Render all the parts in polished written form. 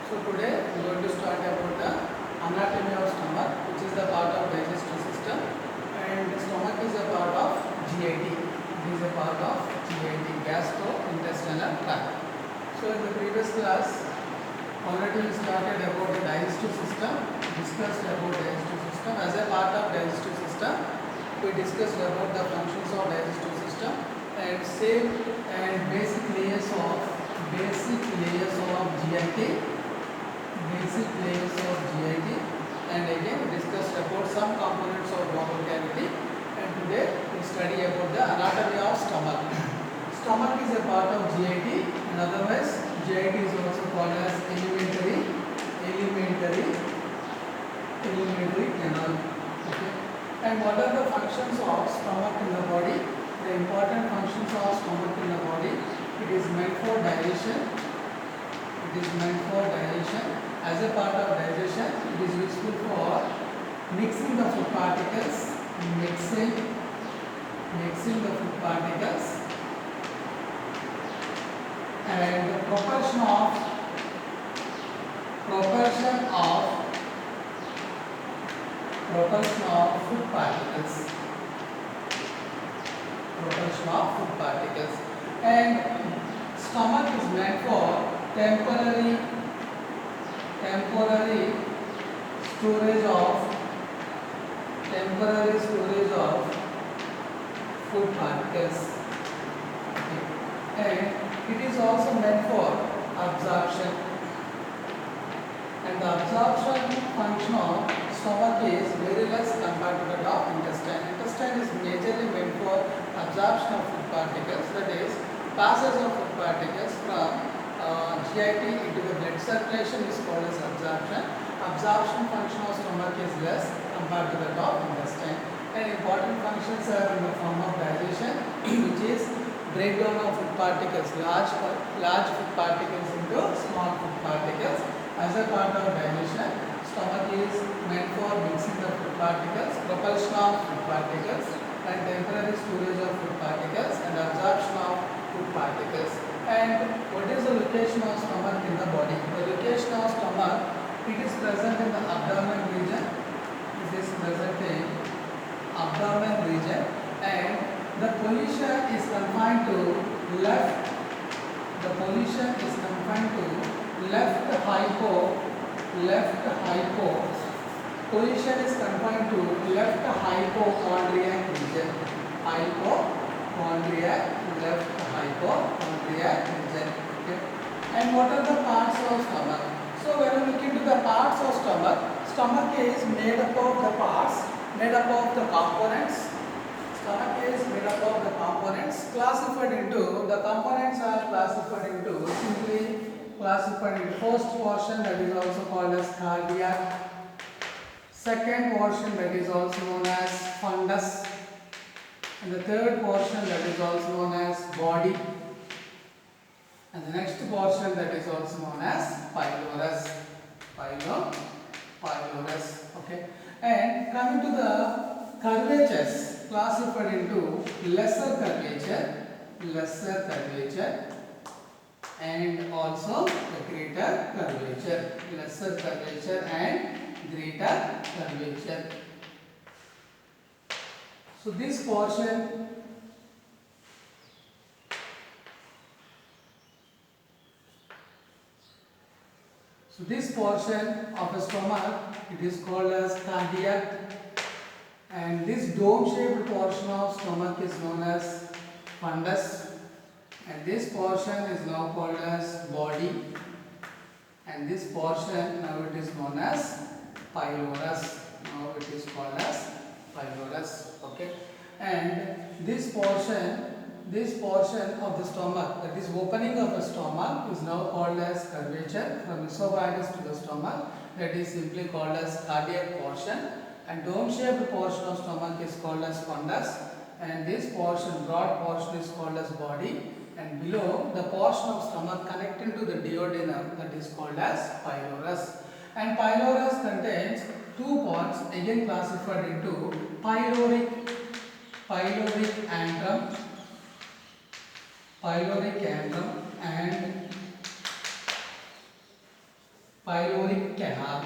So today we are going to start about the anatomy of stomach, which is the part of digestive system, and stomach is a part of GIT. It is a part of GIT, gastrointestinal tract. So in the previous class, already we started about the digestive system, discussed about digestive system. As a part of digestive system, we discussed about the functions of digestive system and same and basic layers of GIT, and again discussed about some components of bowel cavity, and today we study about the anatomy of stomach. Stomach is a part of GIT, and otherwise GIT is also called as alimentary canal. Okay. And what are the functions of stomach in the body? The important functions of stomach in the body: it is meant for digestion. As a part of digestion, it is useful for mixing the food particles, and propulsion of food particles. And stomach is meant for temporary storage of food particles. Okay. And it is also meant for absorption. And the absorption function of stomach is very less compared to that of intestine. Intestine is majorly meant for absorption of food particles, that is, passage of food particles from GIT into the blood circulation is called as absorption. Absorption function of stomach is less compared to that of intestine. And important functions are in the form of digestion, which is breakdown of food particles, large food particles into small food particles. As a part of digestion, stomach is meant for mixing the food particles, propulsion of food particles, and temporary storage of food particles, and absorption of food particles. And what is the location of stomach in the body? The location of stomach, it is present in the abdomen region. And the position is confined to left hypo. Position is confined to left hypochondriac region. Okay. And what are the parts of stomach? So when we look into the parts of stomach is made up of the components. Stomach is made up of the components. The components are classified into first portion, that is also called as cardiac. Second portion, that is also known as fundus. And the third portion, that is also known as body. And the next portion, that is also known as pylorus. Okay. And coming to the curvatures, classified into lesser curvature and also the greater curvature. Lesser curvature and greater curvature. So this portion of the stomach, it is called as cardiac, and this dome-shaped portion of stomach is known as fundus, and this portion is now called as body, and this portion now it is known as pylorus. Okay. And this portion of the stomach, that is opening of the stomach, is now called as curvature from esophagus to the stomach, that is simply called as cardiac portion, and dome shaped portion of stomach is called as fundus, and this portion, broad portion, is called as body, and below the portion of stomach connecting to the duodenum, that is called as pylorus. And pylorus contains two parts, again classified into pyloric antrum and pyloric canal.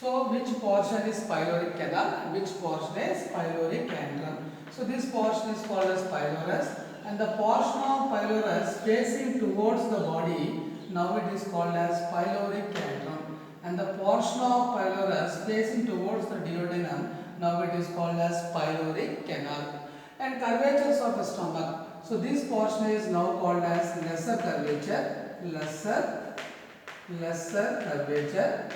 So which portion is pyloric canal and which portion is pyloric antrum? So this portion is called as pylorus, and the portion of pylorus facing towards the body, now it is called as pyloric antrum, and the portion of pylorus facing towards the duodenum, now it is called as pyloric canal. And curvatures of the stomach, so this portion is now called as lesser curvature, lesser curvature.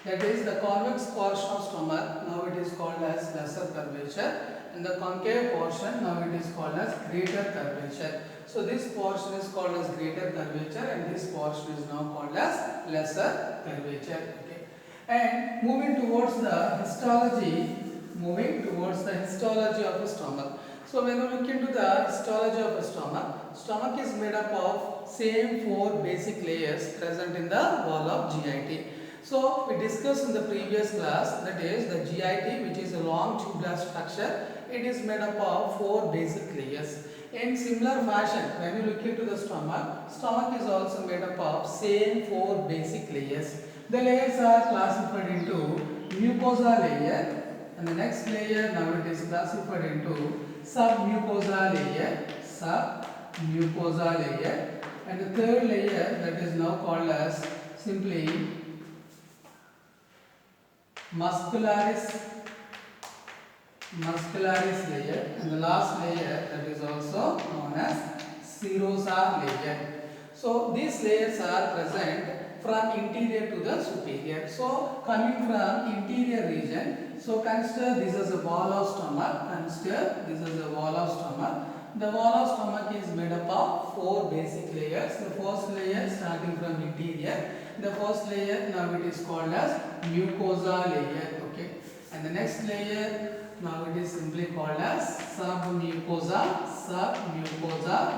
That is the convex portion of stomach, now it is called as lesser curvature, and the concave portion, now it is called as greater curvature. So this portion is called as greater curvature and this portion is now called as lesser curvature. Okay. And moving towards the histology of the stomach. So when we look into the histology of the stomach is made up of same 4 basic layers present in the wall of GIT. So we discussed in the previous class, that is the GIT, which is a long tubular structure. It is made up of 4 basic layers. In similar fashion, when you look into the stomach is also made up of same 4 basic layers. The layers are classified into mucosa layer, and the next layer now it is classified into submucosa layer, and the third layer that is now called as simply muscularis layer, and the last layer that is also known as serosa layer. So these layers are present from interior to the superior. So coming from interior region, so consider this as a wall of stomach. The wall of stomach is made up of 4 basic layers. The first layer starting from interior. The first layer now it is called as mucosa layer. Okay. And the next layer now it is simply called as submucosa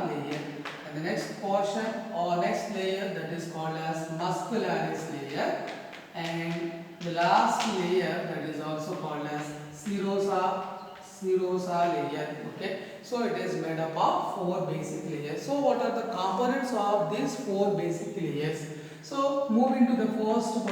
layer. And the next portion or next layer that is called as muscularis layer. And the last layer that is also called as serosa layer. Okay. So it is made up of 4 basic layers. So what are the components of these 4 basic layers? So moving to the first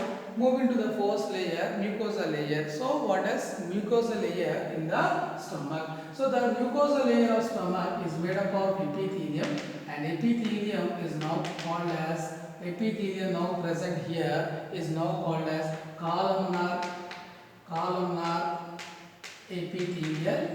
layer, mucosa layer. So what is mucosa layer in the stomach? So the mucosa layer of stomach is made up of epithelium, and epithelium is now called as epithelium now present here is now called as columnar epithelial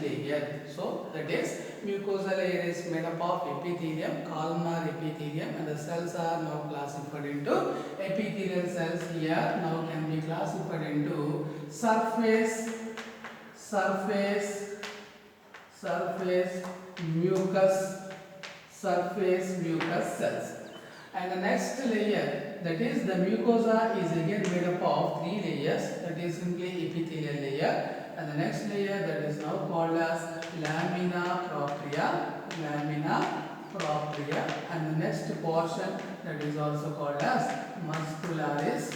layer. So that is mucosa layer is made up of epithelium, columnar epithelium, and the cells are now classified into epithelial cells here now can be classified into surface mucus cells. And the next layer, that is the mucosa, is again made up of 3 layers, that is simply epithelial layer. And the next layer that is now called as lamina propria, and the next portion that is also called as muscularis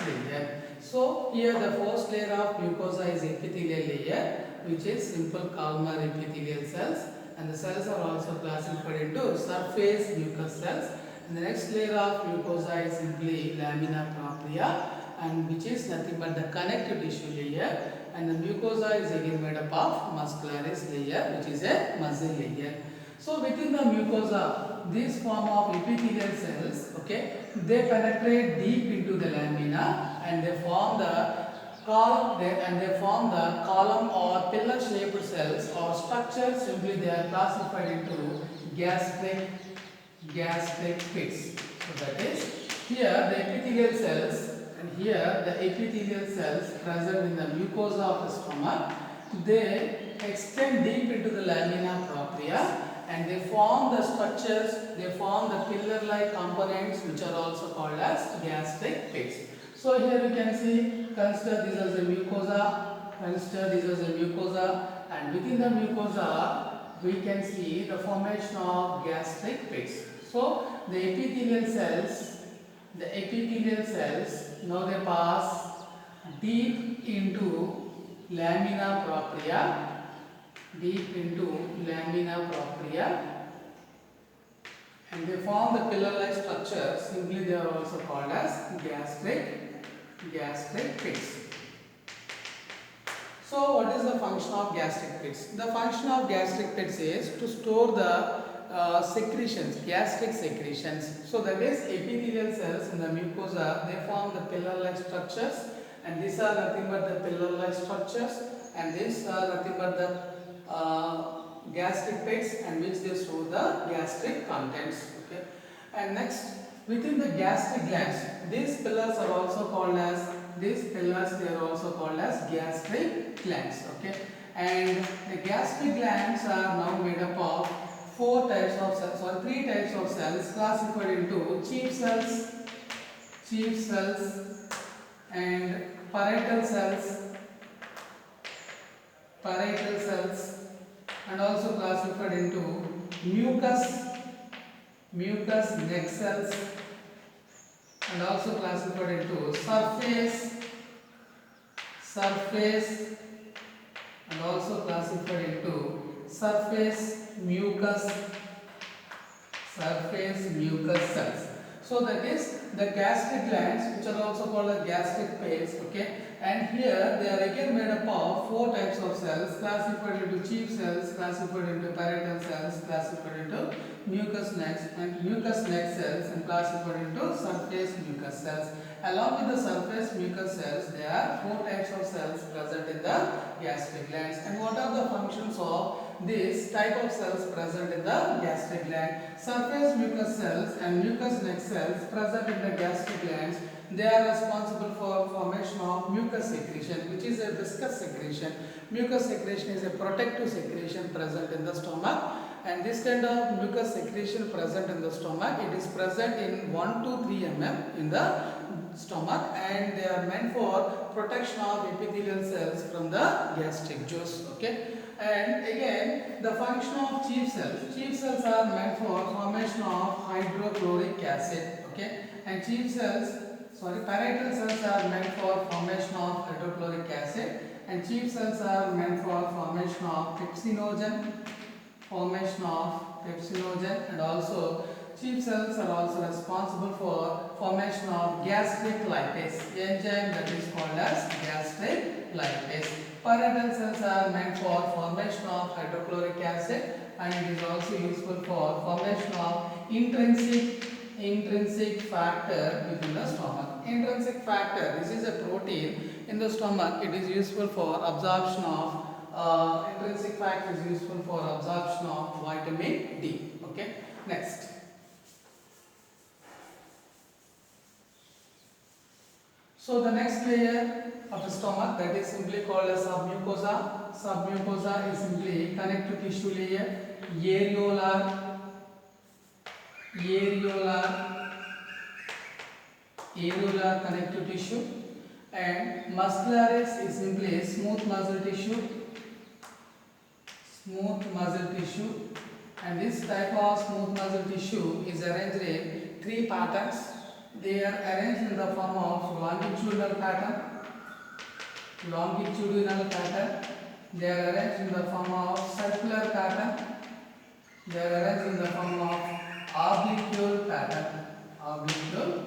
layer. So here the first layer of mucosa is epithelial layer, which is simple columnar epithelial cells, and the cells are also classified into surface mucus cells. And the next layer of mucosa is simply lamina propria, and which is nothing but the connective tissue layer, and the mucosa is again made up of muscularis layer, which is a muscle layer. So within the mucosa, this form of epithelial cells, okay, they penetrate deep into the lamina and they form the column or pillar shaped cells or structures. Simply they are classified into gastric pits. So that is here the epithelial cells, and here the epithelial cells present in the mucosa of the stomach, they extend deep into the lamina propria and they form the structures, they form the pillar-like components which are also called as gastric pits. So here you can see, consider this as a mucosa, and within the mucosa we can see the formation of gastric pits. So the epithelial cells now they pass deep into lamina propria, and they form the pillar-like structure. Simply they are also called as gastric pits. So what is the function of gastric pits? The function of gastric pits is to store the secretions, gastric secretions. So that is epithelial cells in the mucosa, they form the pillar-like structures, and these are nothing but the pillar-like structures, and these are nothing but the gastric pits, and which they store the gastric contents. Okay. And next, within the gastric glands, these pillars are also called as they are also called as gastric glands. Okay. And the gastric glands are now made up of three types of cells classified into chief cells and parietal cells, and also classified into mucous neck cells, and also classified into surface, and also classified into surface mucous cells. So that is the gastric glands, which are also called as gastric pits. Okay, and here they are again made up of four types of cells classified into chief cells, classified into parietal cells, classified into mucous neck cells, and classified into surface mucous cells. Along with the surface mucous cells, there are four types of cells present in the gastric glands. And what are the functions of this type of cells present in the gastric gland? Surface mucous cells and mucous neck cells present in the gastric glands, they are responsible for formation of mucus secretion, which is a viscous secretion. Mucus secretion is a protective secretion present in the stomach, and this kind of mucus secretion present in the stomach, it is present in 1 to 3 mm in the stomach, and they are meant for protection of epithelial cells from the gastric juice. Okay. And again, the function of chief cells are meant for formation of hydrochloric acid. Okay. And parietal cells are meant for formation of hydrochloric acid, and chief cells are meant for formation of pepsinogen, and also chief cells are also responsible for formation of gastric lipase enzyme, that is called as gastric lipase. Parietal cells are meant for formation of hydrochloric acid, and it is also useful for formation of intrinsic factor within the stomach. Intrinsic factor, this is a protein in the stomach. It is useful for absorption of intrinsic factor is useful for absorption of vitamin D. Okay. Next. So the next layer of the stomach, that is simply called as submucosa. Submucosa is simply connective tissue layer, areolar connective tissue, and muscularis is simply smooth muscle tissue, and this type of smooth muscle tissue is arranged in three patterns. They are arranged in the form of longitudinal pattern. They are arranged in the form of circular pattern. They are arranged in the form of oblique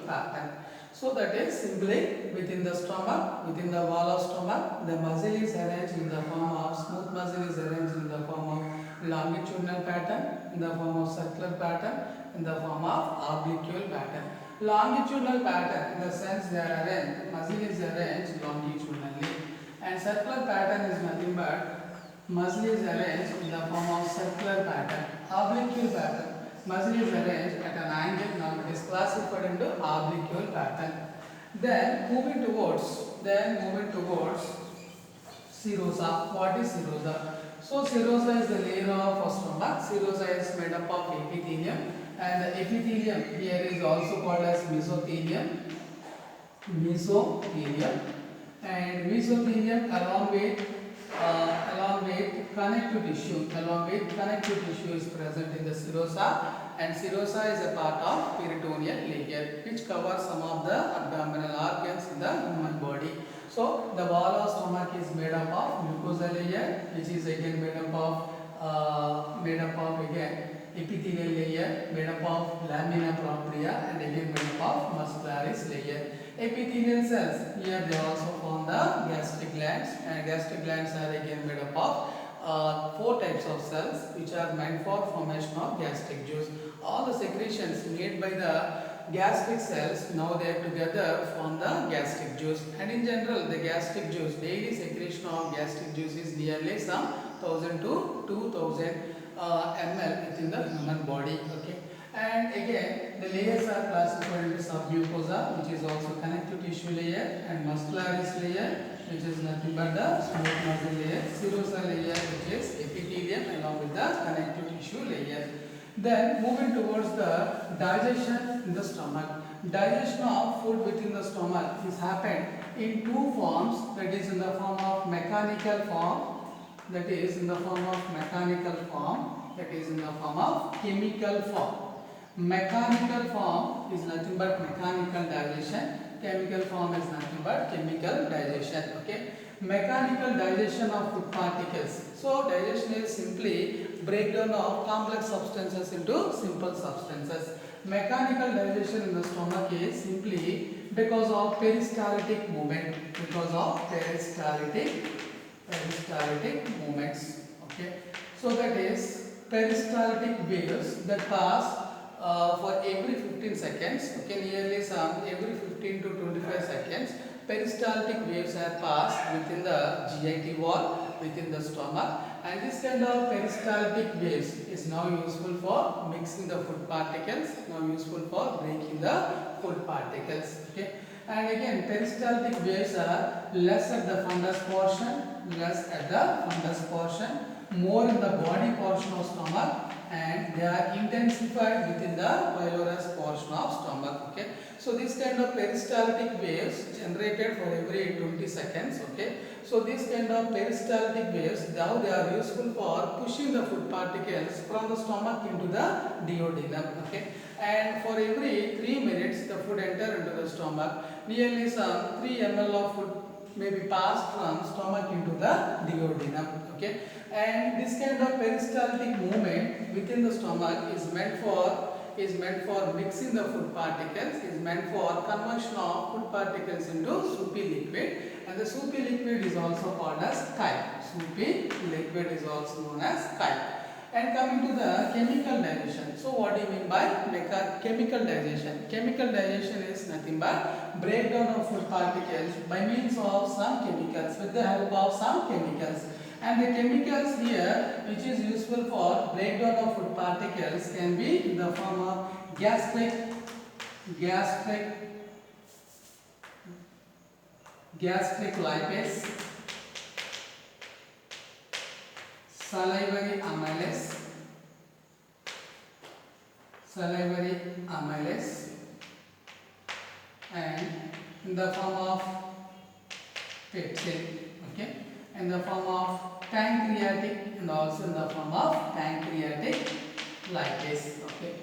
pattern. So that is simply within the stomach, within the wall of stomach, the muscle is arranged in the form of smooth muscle is arranged in the form of longitudinal pattern, in the form of circular pattern, in the form of oblique pattern. Longitudinal pattern, in the sense they are arranged, muscle is arranged longitudinally, and circular pattern is nothing but muscle is arranged in the form of circular pattern. Oblique pattern, muscle is arranged at an angle, now it is classified into oblique pattern. Then moving towards serosa. What is serosa? So serosa is the layer of stomach. Serosa is made up of epithelium, and the epithelium here is also called as mesothelium, and mesothelium along with connective tissue is present in the serosa, and serosa is a part of peritoneal layer which covers some of the abdominal organs in the human body. So the wall of stomach is made up of mucosal layer, which is again made up of again epithelial layer made up of lamina propria and again made up of muscularis layer. Epithelial cells, here they also form the gastric glands, and gastric glands are again made up of four types of cells which are meant for formation of gastric juice. All the secretions made by the gastric cells, now they are together form the gastric juice, and in general the gastric juice, daily secretion of gastric juice is nearly some 1000 to 2000 ml within the human body. Okay, and again the layers are classified into submucosa, which is also connective tissue layer, and muscularis layer, which is nothing but the smooth muscle layer, serosa layer, which is epithelium along with the connective tissue layer. Then moving towards the digestion in the stomach. Digestion of food within the stomach is happened in two forms, that is in the form of mechanical form, that is in the form of mechanical form, that is in the form of chemical form. Mechanical form is nothing but mechanical digestion, chemical form is nothing but chemical digestion. Okay, mechanical digestion of food particles. So digestion is simply breakdown of complex substances into simple substances. Mechanical digestion in the stomach is simply because of peristaltic movement, because of peristaltic movements. Okay, so that is peristaltic waves that pass for every 15 seconds. Okay, nearly some every 15 to 25 seconds peristaltic waves are passed within the GIT wall within the stomach, and this kind of peristaltic waves is now useful for mixing the food particles, now useful for breaking the food particles. Okay, and again peristaltic waves are less at the fundus portion, more in the body portion of stomach, and they are intensified within the pylorus portion of stomach. Okay, so this kind of peristaltic waves generated for every 20 seconds. Okay, so this kind of peristaltic waves, now they are useful for pushing the food particles from the stomach into the duodenum. Okay, and for every 3 minutes the food enter into the stomach, nearly some 3 ml of food may be passed from stomach into the duodenum. Okay, and this kind of peristaltic movement within the stomach is meant for mixing the food particles, is meant for conversion of food particles into soupy liquid, and the soupy liquid is also called as chyme. Soupy liquid is also known as chyme. And coming to the chemical digestion. So what do you mean by chemical digestion? Chemical digestion is nothing but breakdown of food particles by means of some chemicals, with the help of some chemicals. And the chemicals here which is useful for breakdown of food particles can be in the form of gastric lipase, salivary amylase, and in the form of pepsin. Okay, in the form of pancreatic, and also in the form of pancreatic lipase. Okay,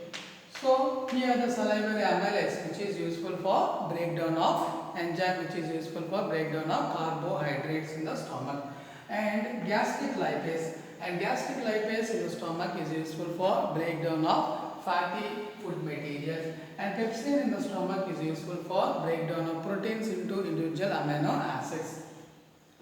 so here the salivary amylase, which is useful for breakdown of enzyme, which is useful for breakdown of carbohydrates in the stomach, and gastric lipase, and gastric lipase in the stomach is useful for breakdown of fatty food materials, and pepsin in the stomach is useful for breakdown of proteins into individual amino acids.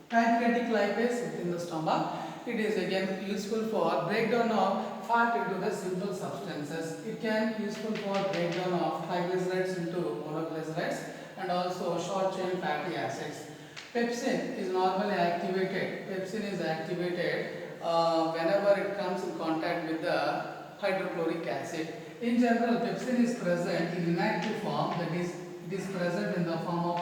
Pancreatic lipase within the stomach, it is again useful for breakdown of fat into the simple substances. It can be useful for breakdown of triglycerides into monoglycerides, and also short chain fatty acids. Pepsin is normally activated. Pepsin is activated whenever it comes in contact with the hydrochloric acid. In general, pepsin is present in inactive form, that is, it is present in the form of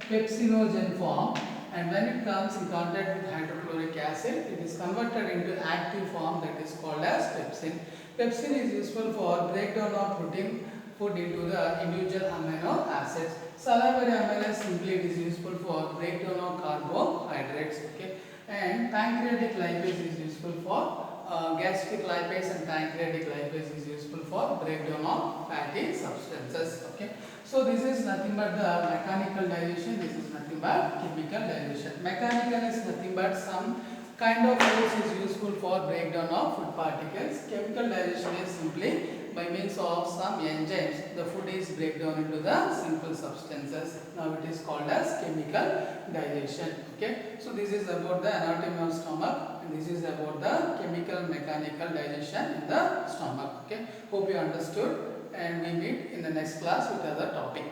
pepsinogen form, and when it comes in contact with hydrochloric acid, it is converted into active form, that is called as pepsin. Pepsin is useful for breakdown of protein food into the individual amino acids. Salivary amylase simply it is useful for breakdown of carbohydrates. Okay, and pancreatic lipase is useful for gastric lipase, and pancreatic lipase is useful for breakdown of fatty substances. Okay, so this is nothing but the mechanical digestion, this is nothing but chemical digestion. Mechanical is nothing but some kind of force is useful for for breakdown of food particles. Chemical digestion is simply by means of some enzymes, the food is breakdown into the simple substances. Now it is called as chemical digestion. Okay. So this is about the anatomy of stomach, and this is about the chemical mechanical digestion in the stomach. Okay. Hope you understood, and we meet in the next class with other topic.